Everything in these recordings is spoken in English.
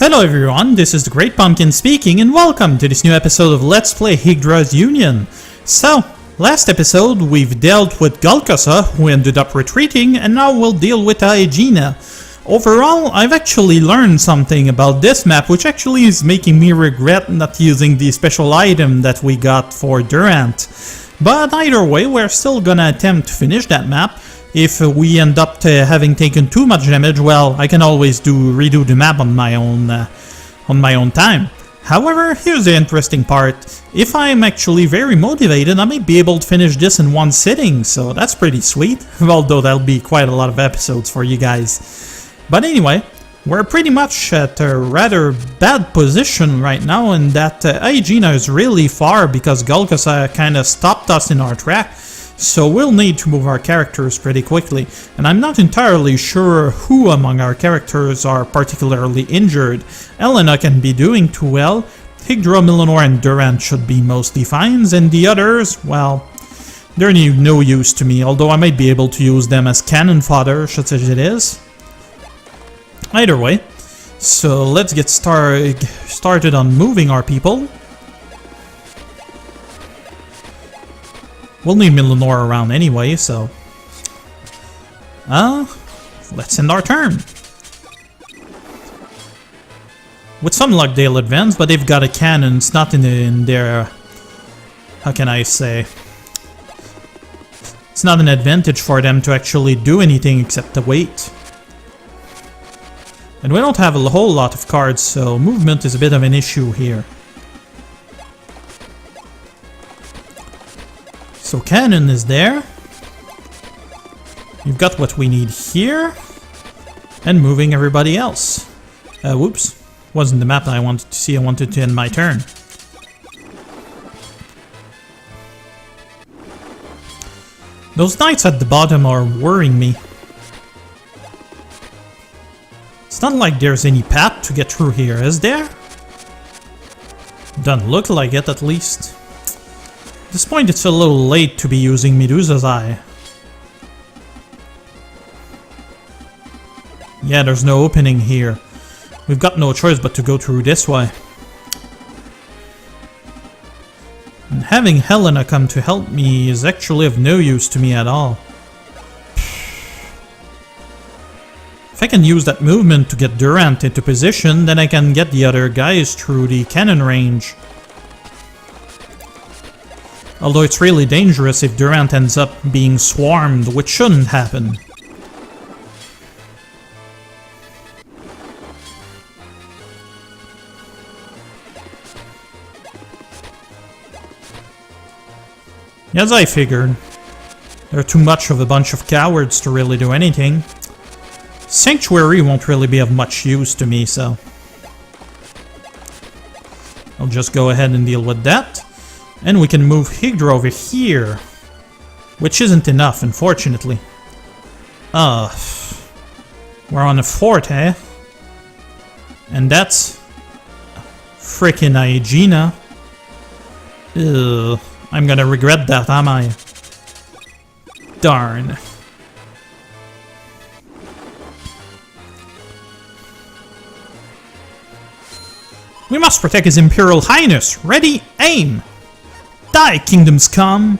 Hello everyone, this is the Great Pumpkin speaking and welcome to this new episode of Let's Play Yggdra's Union. So, last episode we've dealt with Gulcasa, who ended up retreating, and now we'll deal with Aegina. Overall, I've actually learned something about this map, which actually is making me regret not using the special item that we got for Durant. But either way, we're still gonna attempt to finish that map. If we end up having taken too much damage, well, I can always redo the map on my own time. However, here's the interesting part. If I'm actually very motivated, I may be able to finish this in one sitting, so that's pretty sweet. Although that'll be quite a lot of episodes for you guys. But anyway, we're pretty much at a rather bad position right now, in that Aegina is really far because Gulcasa kinda stopped us in our track. So we'll need to move our characters pretty quickly, and I'm not entirely sure who among our characters are particularly injured. Elena can be doing too well, Yggdra, Millenor, and Durant should be mostly fine, and the others, well, they're no use to me, although I might be able to use them as cannon fodder, such as it is. Either way, so let's get started on moving our people. We'll need Millenor around anyway, so... let's end our turn. With some luck they'll advance, but they've got a cannon. It's not in their... How can I say? It's not an advantage for them to actually do anything except to wait. And we don't have a whole lot of cards, so movement is a bit of an issue here. So cannon is there. You've got what we need here. And moving everybody else. Whoops. Wasn't the map that I wanted to see. I wanted to end my turn. Those knights at the bottom are worrying me. It's not like there's any path to get through here, is there? Doesn't look like it, at least. At this point it's a little late to be using Medusa's Eye. Yeah, there's no opening here. We've got no choice but to go through this way. And having Helena come to help me is actually of no use to me at all. If I can use that movement to get Durant into position, then I can get the other guys through the cannon range. Although it's really dangerous if Durant ends up being swarmed, which shouldn't happen. As I figured, they're too much of a bunch of cowards to really do anything. Sanctuary won't really be of much use to me, so... I'll just go ahead and deal with that. And we can move Yggdra over here. Which isn't enough, unfortunately. We're on a fort, eh? And that's... frickin' Aegina. Ugh. I'm gonna regret that, am I? Darn. We must protect His Imperial Highness! Ready, aim! Die, kingdoms come!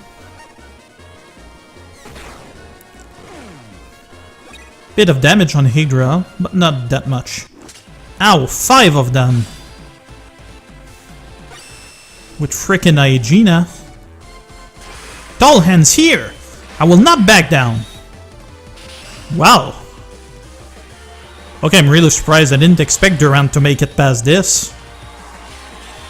Bit of damage on Yggdra, but not that much. Ow, 5 of them! With frickin' Aegina. All hands here! I will not back down! Wow! Okay, I'm really surprised. I didn't expect Durant to make it past this.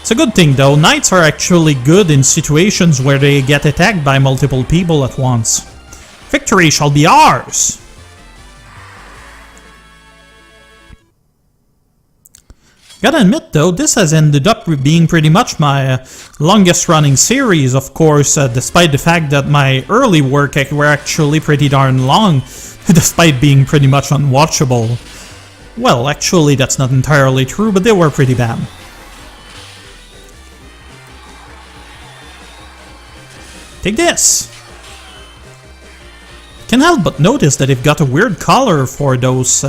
It's a good thing though, knights are actually good in situations where they get attacked by multiple people at once. Victory shall be ours! Gotta admit though, this has ended up being pretty much my longest running series, of course, despite the fact that my early work were actually pretty darn long, despite being pretty much unwatchable. Well, actually that's not entirely true, but they were pretty bad. Take this! Can't help but notice that they've got a weird color for those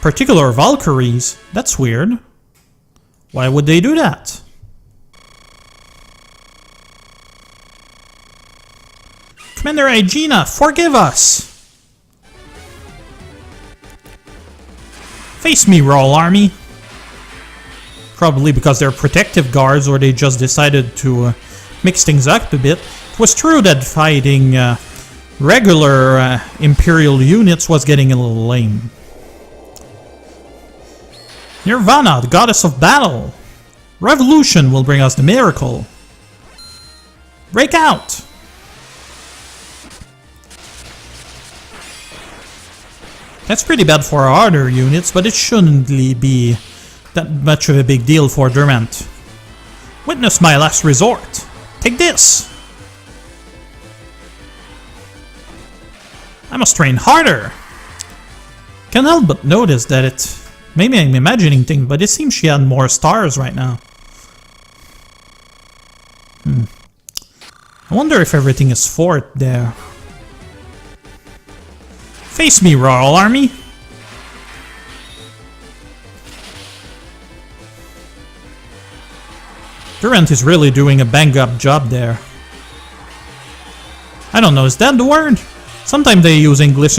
particular Valkyries. That's weird. Why would they do that? Commander Aegina, forgive us! Face me, Royal Army! Probably because they're protective guards, or they just decided to mix things up a bit. It was true that fighting regular Imperial units was getting a little lame. Nirvana, the goddess of battle! Revolution will bring us the miracle! Break out! That's pretty bad for our other units, but it shouldn't be that much of a big deal for Durant. Witness my last resort! Take this! I must train harder! Can't help but notice that it... Maybe I'm imagining things, but it seems she had more stars right now. I wonder if everything is fort there. Face me, Royal Army! Durant is really doing a bang-up job there. I don't know, is that the word? Sometimes they use English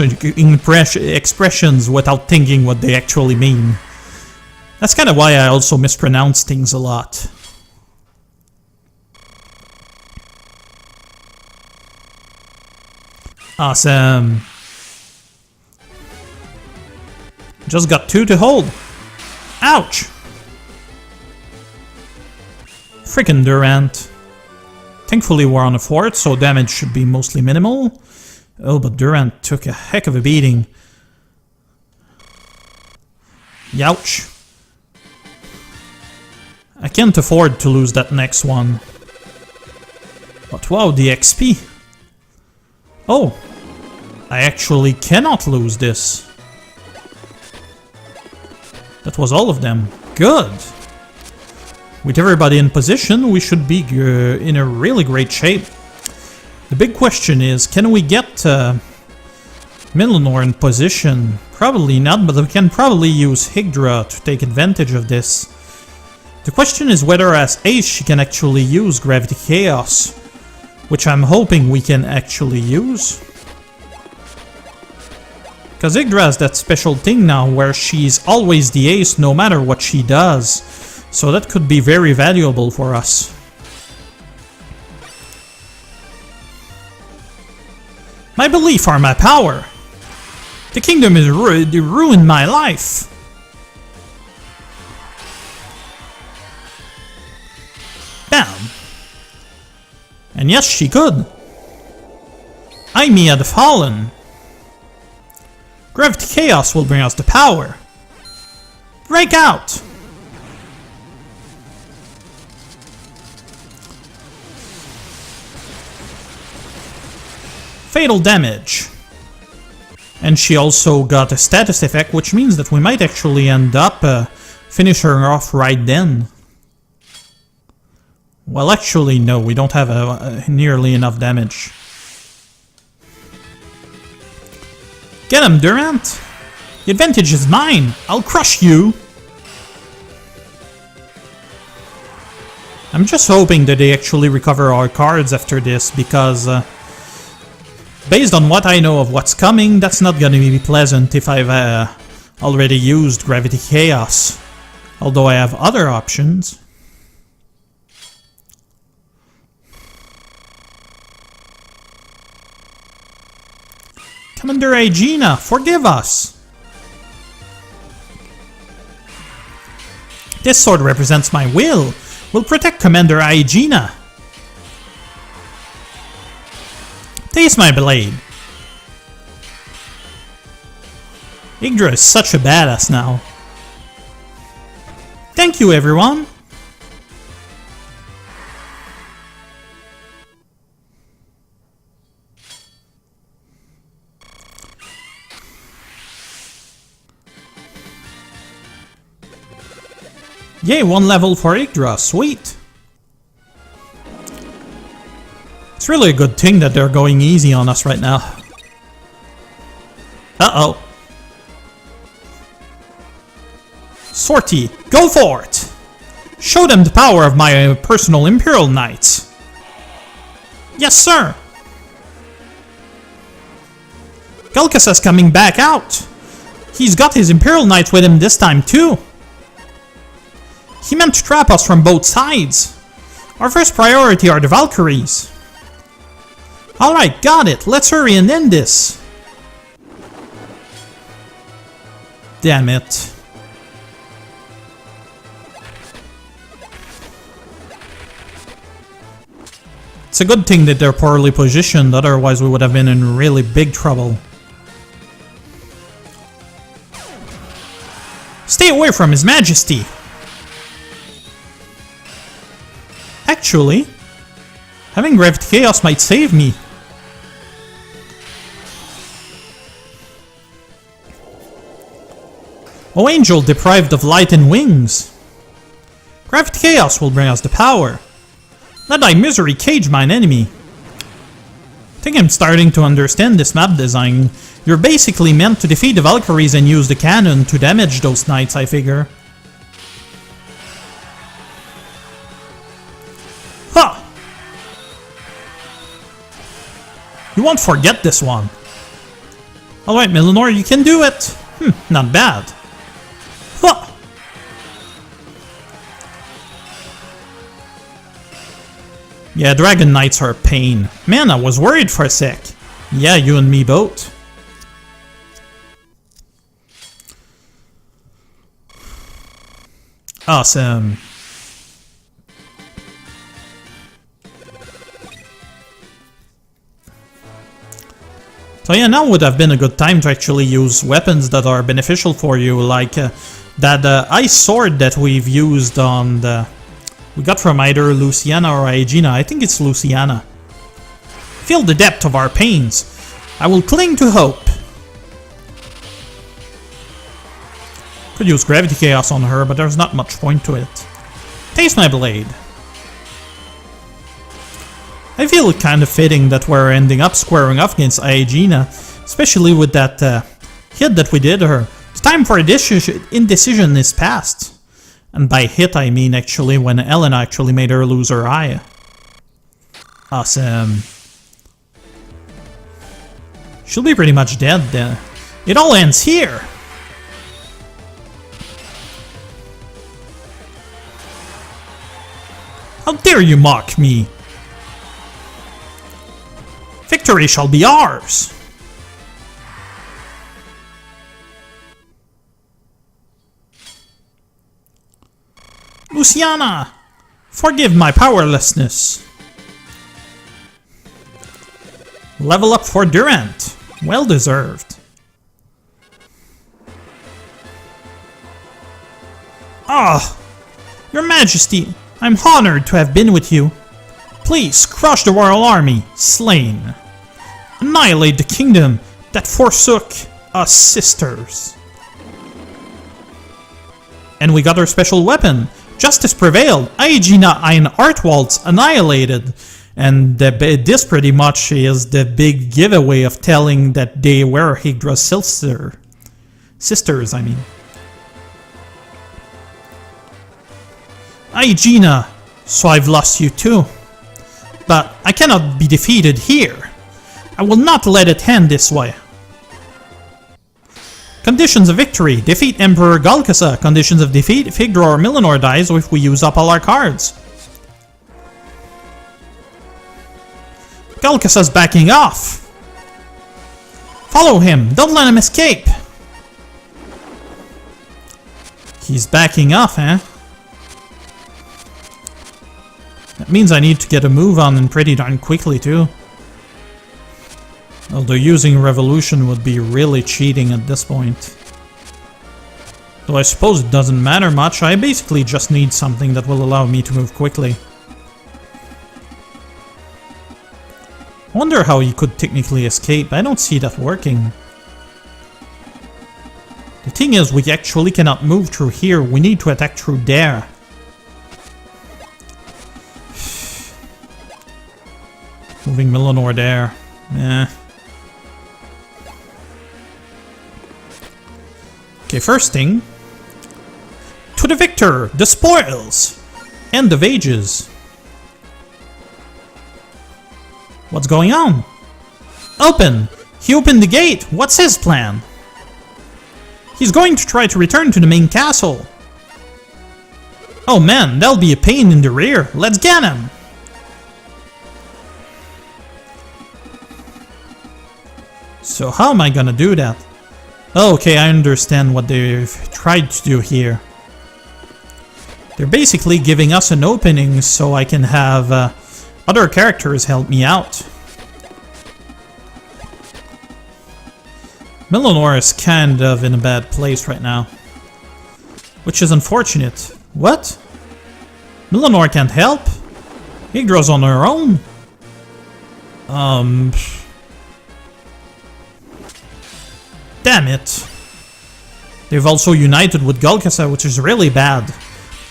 expressions without thinking what they actually mean. That's kind of why I also mispronounce things a lot. Awesome. Just got 2 to hold. Ouch! Frickin' Durant. Thankfully we're on a fort, so damage should be mostly minimal. Oh, but Durant took a heck of a beating. Youch. I can't afford to lose that next one. But wow, the XP. Oh, I actually cannot lose this. That was all of them. Good. With everybody in position, we should be in a really great shape. The big question is, can we get Millenor in position? Probably not, but we can probably use Yggdra to take advantage of this. The question is whether as Ace she can actually use Gravity Chaos, which I'm hoping we can actually use. Because Yggdra has that special thing now where she's always the ace no matter what she does. So that could be very valuable for us. My belief are my power. The kingdom is ruined my life. Bam. And yes, she could. Aegina the Fallen. Gravity Chaos will bring us the power. Break out! Fatal damage. And she also got a status effect, which means that we might actually end up finishing her off right then. Well, actually, no, we don't have nearly enough damage. Get him, Durant! The advantage is mine! I'll crush you! I'm just hoping that they actually recover our cards after this, because based on what I know of what's coming, that's not gonna be pleasant if I've already used Gravity Chaos. Although I have other options. Commander Aegina, forgive us! This sword represents my will. We'll protect Commander Aegina. Taste my blade. Yggdra is such a badass now. Thank you, everyone. Yay, 1 level for Yggdra, sweet! It's really a good thing that they're going easy on us right now. Uh-oh. Sortie, go for it! Show them the power of my personal Imperial Knights! Yes, sir! Gulcasa's coming back out! He's got his Imperial Knights with him this time too! He meant to trap us from both sides! Our first priority are the Valkyries! Alright, got it! Let's hurry and end this! Damn it. It's a good thing that they're poorly positioned, otherwise we would have been in really big trouble. Stay away from His Majesty! Actually, having Gravity Chaos might save me. Oh, Angel deprived of light and wings! Gravity Chaos will bring us the power. Let thy misery cage mine enemy. I think I'm starting to understand this map design. You're basically meant to defeat the Valkyries and use the cannon to damage those knights, I figure. Ha! You won't forget this one. Alright, Millenor, you can do it. Not bad. Ha! Yeah, Dragon Knights are a pain. Man, I was worried for a sec. Yeah, you and me both. Awesome. So yeah, now would have been a good time to actually use weapons that are beneficial for you, like that ice sword that we've used on the... We got from either Luciana or Aegina. I think it's Luciana. Feel the depth of our pains. I will cling to hope. Could use Gravity Chaos on her, but there's not much point to it. Taste my blade. I feel it kind of fitting that we're ending up squaring off against Aegina, especially with that hit that we did her. The time for indecision is past. And by hit I mean actually when Ellen actually made her lose her eye. Awesome. She'll be pretty much dead then. It all ends here! How dare you mock me! Victory shall be ours! Luciana! Forgive my powerlessness! Level up for Durant. Well deserved. Ah! Your Majesty, I'm honored to have been with you. Please, crush the royal army, slain. Annihilate the kingdom that forsook us sisters. And we got our special weapon. Justice prevailed. Aegina and Artwaltz annihilated. And this pretty much is the big giveaway of telling that they were Yggdra's sisters, I mean. Aegina, so I've lost you too. But I cannot be defeated here. I will not let it end this way. Conditions of victory. Defeat Emperor Gulcasa. Conditions of defeat. If Yggdra or Millenor dies or if we use up all our cards. Gulcasa's backing off. Follow him. Don't let him escape. He's backing off, eh? That means I need to get a move on and pretty darn quickly too. Although using Revolution would be really cheating at this point. Though I suppose it doesn't matter much, I basically just need something that will allow me to move quickly. I wonder how he could technically escape. I don't see that working. The thing is, we actually cannot move through here. We need to attack through there. Moving Millenor there. Okay, first thing. To the victor, the spoils! End of ages. What's going on? Open! He opened the gate! What's his plan? He's going to try to return to the main castle. Oh man, that'll be a pain in the rear. Let's get him! So how am I gonna do that? Okay, I understand what they've tried to do here. They're basically giving us an opening so I can have other characters help me out. Millenor is kind of in a bad place right now, which is unfortunate. What? Millenor can't help? Yggdra's on her own? Damn it. They've also united with Gulcasa, which is really bad.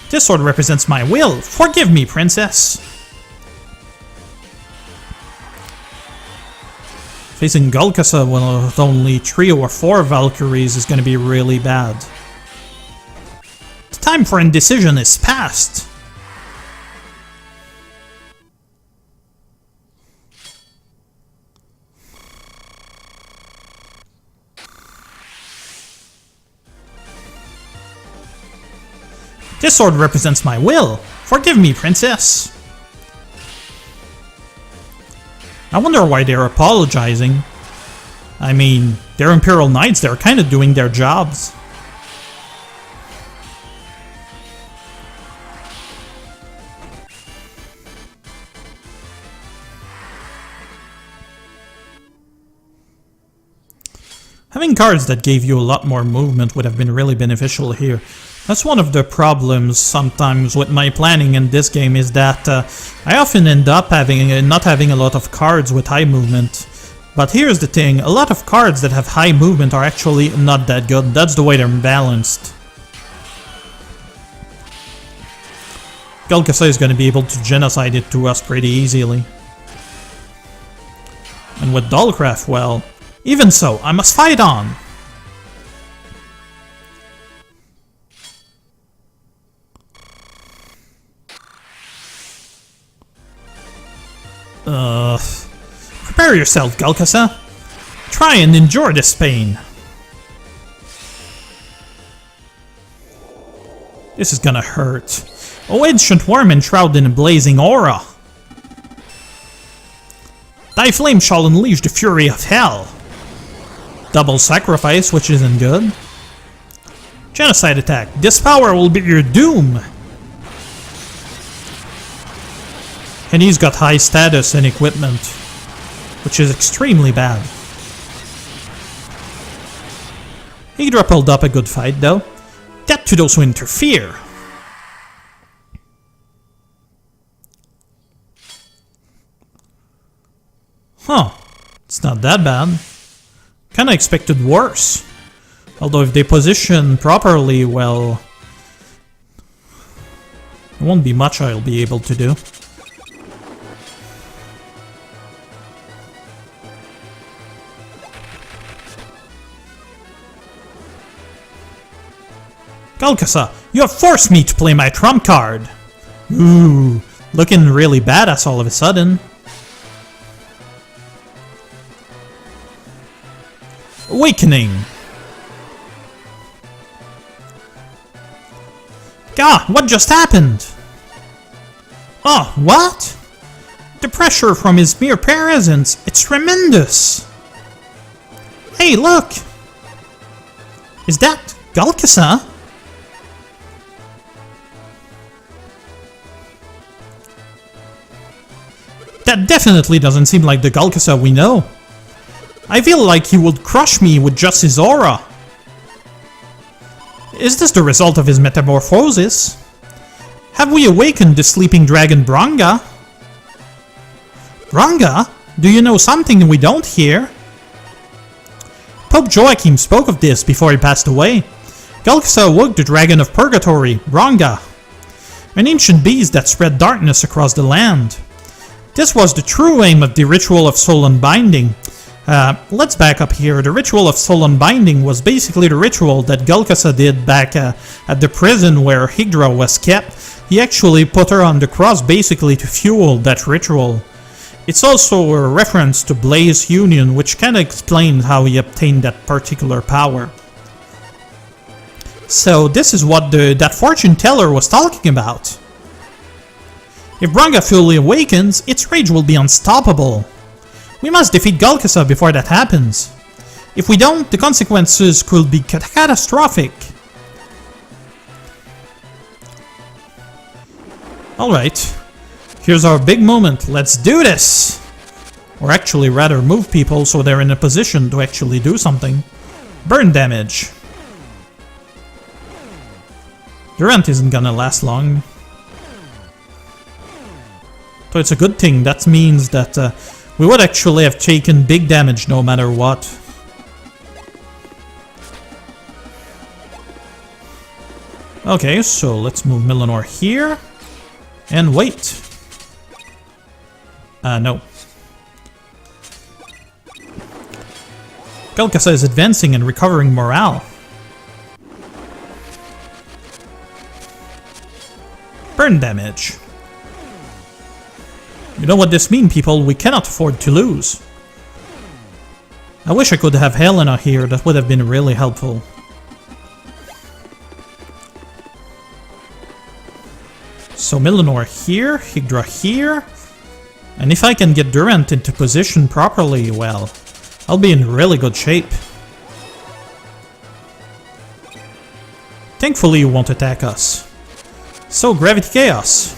This sword represents my will. Forgive me, princess. Facing Gulcasa with only 3 or 4 Valkyries is going to be really bad. The time for indecision is past. This sword represents my will. Forgive me, princess. I wonder why they're apologizing. I mean, they're Imperial Knights, they're kind of doing their jobs. Having cards that gave you a lot more movement would have been really beneficial here. That's one of the problems sometimes with my planning in this game, is that I often end up not having a lot of cards with high movement. But here's the thing, a lot of cards that have high movement are actually not that good. That's the way they're balanced. Gulcasa is going to be able to genocide it to us pretty easily. And with Dullcraft, well, even so, I must fight on! Prepare yourself, Gulcasa. Try and endure this pain. This is gonna hurt. O ancient worm enshrouded in a blazing aura. Thy flame shall unleash the fury of hell. Double sacrifice, which isn't good. Genocide attack. This power will be your doom. And he's got high status and equipment, which is extremely bad. Yggdra pulled up a good fight though. Death to those who interfere. Huh, it's not that bad. Kinda expected worse. Although if they position properly, well, there won't be much I'll be able to do. Gulcasa, you have forced me to play my trump card! Ooh, looking really badass all of a sudden. Awakening! Gah, what just happened? Oh, what? The pressure from his mere presence, it's tremendous! Hey, look! Is that Gulcasa? That definitely doesn't seem like the Gulcasa we know. I feel like he would crush me with just his aura. Is this the result of his metamorphosis? Have we awakened the sleeping dragon Bronquia? Bronquia? Do you know something we don't hear? Pope Joachim spoke of this before he passed away. Gulcasa awoke the dragon of purgatory, Bronquia, an ancient beast that spread darkness across the land. This was the true aim of the ritual of soul unbinding, Let's back up here. The ritual of soul unbinding was basically the ritual that Gulcasa did back at the prison where Yggdra was kept. He actually put her on the cross basically to fuel that ritual. It's also a reference to Blaze Union, which kinda explains how he obtained that particular power. So this is what that fortune teller was talking about. If Bronquia fully awakens, its rage will be unstoppable. We must defeat Gulcasa before that happens. If we don't, the consequences could be catastrophic. Alright, here's our big moment, let's do this! Or actually rather move people so they're in a position to actually do something. Burn damage. Durant isn't gonna last long. So it's a good thing, that means that we would actually have taken big damage no matter what. Okay, so let's move Millenor here. And wait. No. Gulcasa is advancing and recovering morale. Burn damage. You know what this means, people? We cannot afford to lose. I wish I could have Helena here, that would have been really helpful. So Millenor here, Yggdra here, and if I can get Durant into position properly, well, I'll be in really good shape. Thankfully you won't attack us. So Gravity Chaos.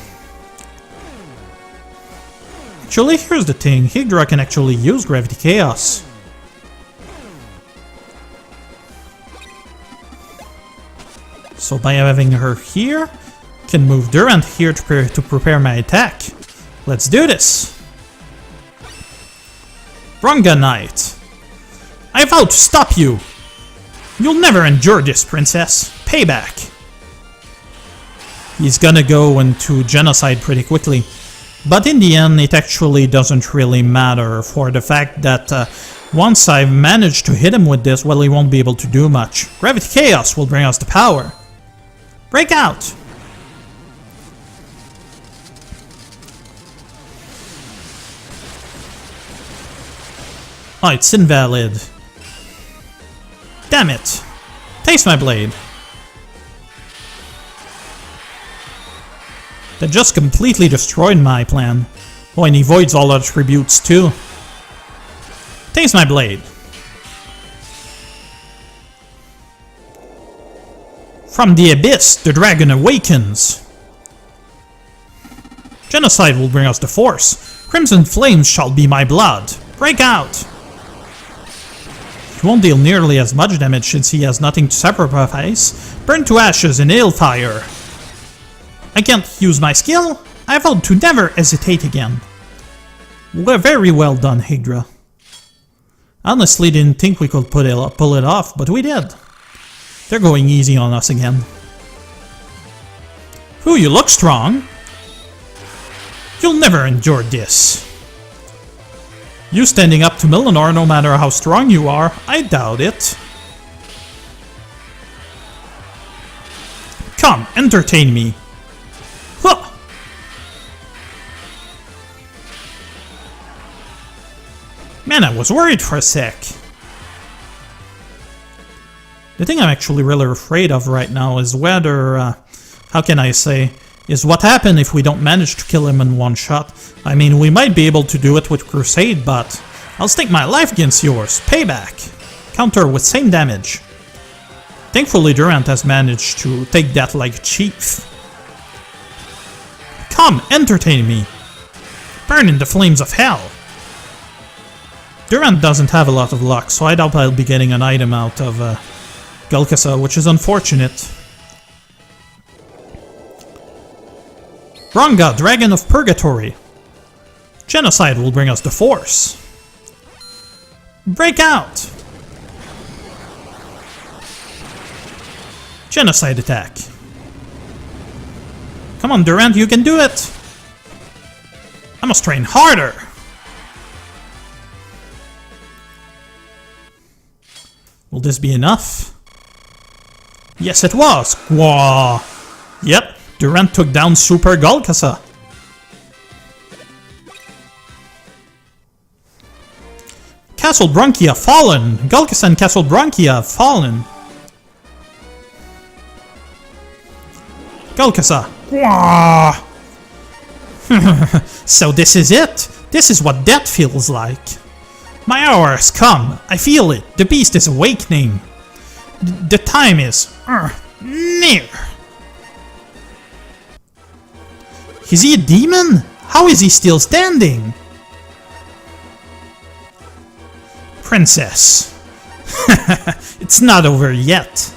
Actually, here's the thing, Yggdra can actually use Gravity Chaos. So by having her here, can move Durant here to prepare my attack. Let's do this! Bronquia Knight. I vow to stop you! You'll never endure this, princess. Payback! He's gonna go into genocide pretty quickly. But in the end, it actually doesn't really matter for the fact that once I've managed to hit him with this, well, he won't be able to do much. Gravity Chaos will bring us the power. Break out! Oh, it's invalid. Damn it! Taste my blade! That just completely destroyed my plan. Oh, and he voids all attributes too. Taste my blade! From the abyss, the dragon awakens! Genocide will bring us the force. Crimson flames shall be my blood. Break out! He won't deal nearly as much damage since he has nothing to sacrifice. Burn to ashes in Hailfire. I can't use my skill. I vow to never hesitate again. We're very well done, Yggdra. Honestly, didn't think we could pull it off, but we did. They're going easy on us again. Ooh, you look strong. You'll never endure this. You standing up to Millenor, no matter how strong you are, I doubt it. Come, entertain me. Huh. Man, I was worried for a sec. The thing I'm actually really afraid of right now is whether, how can I say, is what happens if we don't manage to kill him in one shot. I mean, we might be able to do it with Crusade, but I'll stake my life against yours. Payback. Counter with same damage. Thankfully, Durant has managed to take that like chief. Come, entertain me. Burn in the flames of hell. Durant doesn't have a lot of luck, so I doubt I'll be getting an item out of Gulcasa, which is unfortunate. Bronquia, Dragon of Purgatory. Genocide will bring us the force. Break out! Genocide attack. Come on, Durant, you can do it! I must train harder! Will this be enough? Yes, it was! Whoa! Yep, Durant took down Super Gulcasa. Castle Bronquia fallen! Gulcasa and Castle Bronquia have fallen. Gulcasa! Whoa! So this is it! This is what death feels like. My hour has come. I feel it. The beast is awakening. The time is near. Is he a demon? How is he still standing? Princess. It's not over yet.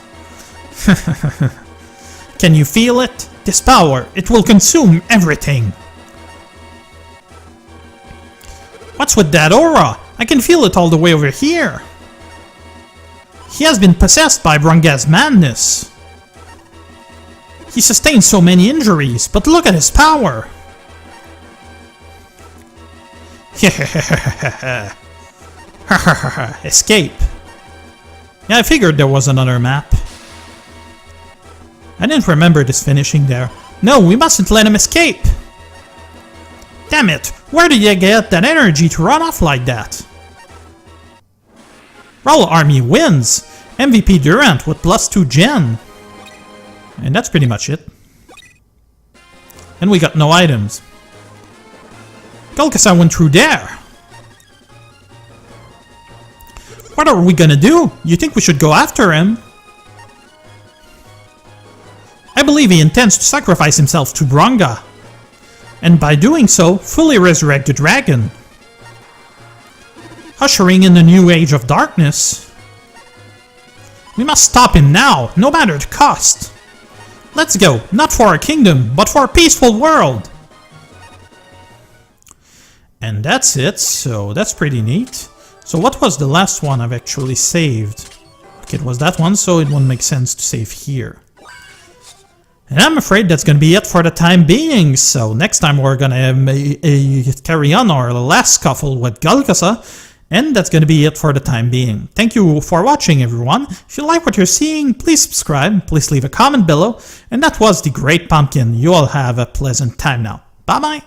Can you feel it? This power, it will consume everything. What's with that aura? I can feel it all the way over here. He has been possessed by Bronquia's madness. He sustained so many injuries, but look at his power. Escape. Yeah, I figured there was another map. I didn't remember this finishing there. No, we mustn't let him escape. Damn it, where did you get that energy to run off like that? Roll Army wins! MVP Durant with +2 gen. And that's pretty much it. And we got no items. Gulcasa went through there. What are we gonna do? You think we should go after him? I believe he intends to sacrifice himself to Bronquia. And by doing so, fully resurrect the dragon. Ushering in a new age of darkness. We must stop him now, no matter the cost. Let's go, not for our kingdom, but for a peaceful world. And that's it, so that's pretty neat. So what was the last one I've actually saved? Okay, it was that one, so it wouldn't make sense to save here. And I'm afraid that's going to be it for the time being, so next time we're going to carry on our last scuffle with Gulcasa, and that's going to be it for the time being. Thank you for watching, everyone. If you like what you're seeing, please subscribe, please leave a comment below, and that was the Great Pumpkin. You all have a pleasant time now. Bye-bye!